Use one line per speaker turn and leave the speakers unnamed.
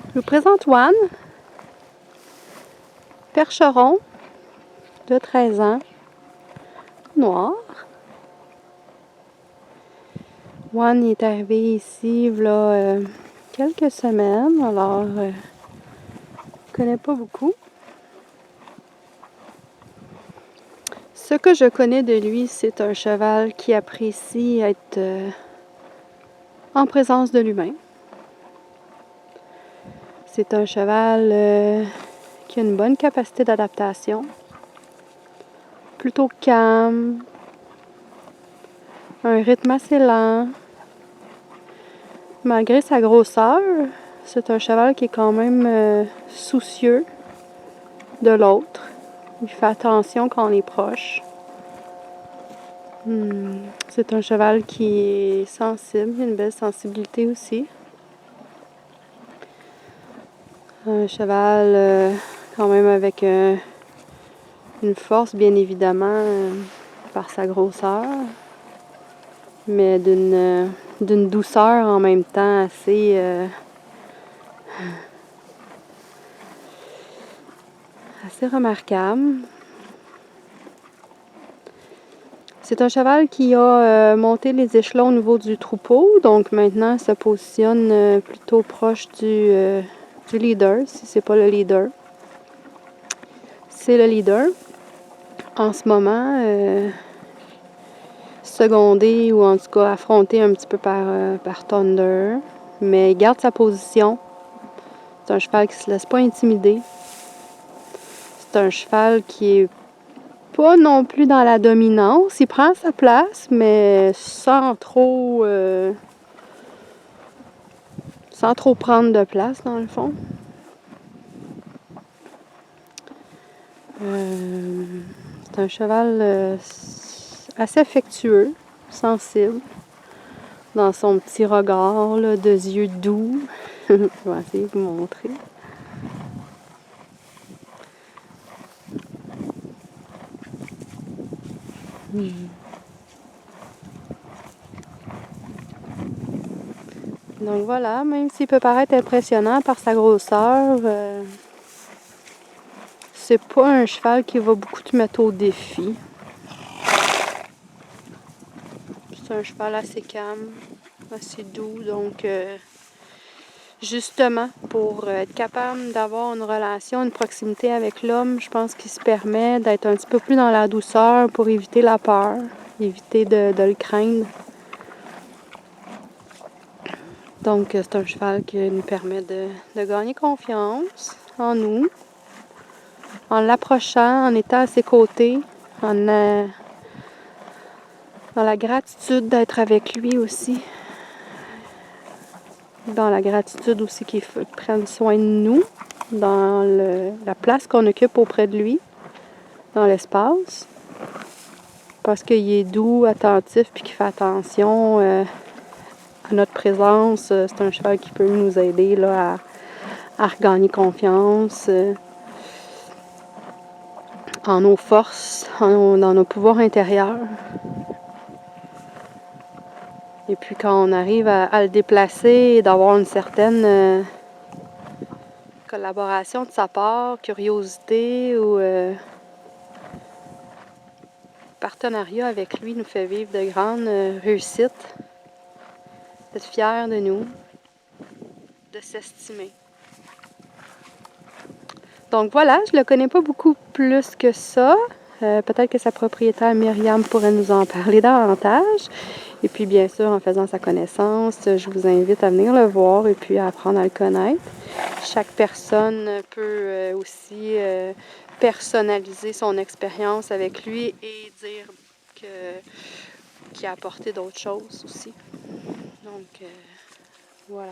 Je vous présente Juan, percheron de 13 ans, noir. Juan est arrivé ici il y a quelques semaines, alors je ne connais pas beaucoup. Ce que je connais de lui, c'est un cheval qui apprécie être en présence de l'humain. C'est un cheval qui a une bonne capacité d'adaptation, plutôt calme, un rythme assez lent. Malgré sa grosseur, c'est un cheval qui est quand même soucieux de l'autre. Il fait attention quand on est proche. C'est un cheval qui est sensible, il a une belle sensibilité aussi. Un cheval quand même avec une force, bien évidemment, par sa grosseur, mais d'une douceur en même temps assez remarquable. C'est un cheval qui a monté les échelons au niveau du troupeau, donc maintenant il se positionne plutôt proche du leader, si c'est pas le leader. C'est le leader. En ce moment, secondé ou en tout cas affronté un petit peu par Thunder, mais il garde sa position. C'est un cheval qui ne se laisse pas intimider. C'est un cheval qui est pas non plus dans la dominance. Il prend sa place, mais sans trop prendre de place, dans le fond. C'est un cheval assez affectueux, sensible, dans son petit regard là, de yeux doux. Je vais essayer de vous montrer. Donc voilà, même s'il peut paraître impressionnant par sa grosseur, c'est pas un cheval qui va beaucoup te mettre au défi. C'est un cheval assez calme, assez doux, donc justement, pour être capable d'avoir une relation, une proximité avec l'homme, je pense qu'il se permet d'être un petit peu plus dans la douceur pour éviter la peur, éviter de le craindre. Donc, c'est un cheval qui nous permet de gagner confiance en nous, en l'approchant, en étant à ses côtés, dans la gratitude d'être avec lui aussi. Dans la gratitude aussi qu'il prenne soin de nous, dans la place qu'on occupe auprès de lui, dans l'espace. Parce qu'il est doux, attentif, puis qu'il fait attention à notre présence. C'est un cheval qui peut nous aider là, à regagner confiance en nos forces, dans nos pouvoirs intérieurs. Et puis quand on arrive à le déplacer et d'avoir une certaine collaboration de sa part, curiosité ou partenariat avec lui nous fait vivre de grandes réussites, d'être fiers de nous, de s'estimer. Donc voilà, je ne le connais pas beaucoup plus que ça. Peut-être que sa propriétaire Myriam pourrait nous en parler davantage. Et puis bien sûr, en faisant sa connaissance, je vous invite à venir le voir et puis à apprendre à le connaître. Chaque personne peut aussi personnaliser son expérience avec lui et dire qu'il a apporté d'autres choses aussi. Donc voilà.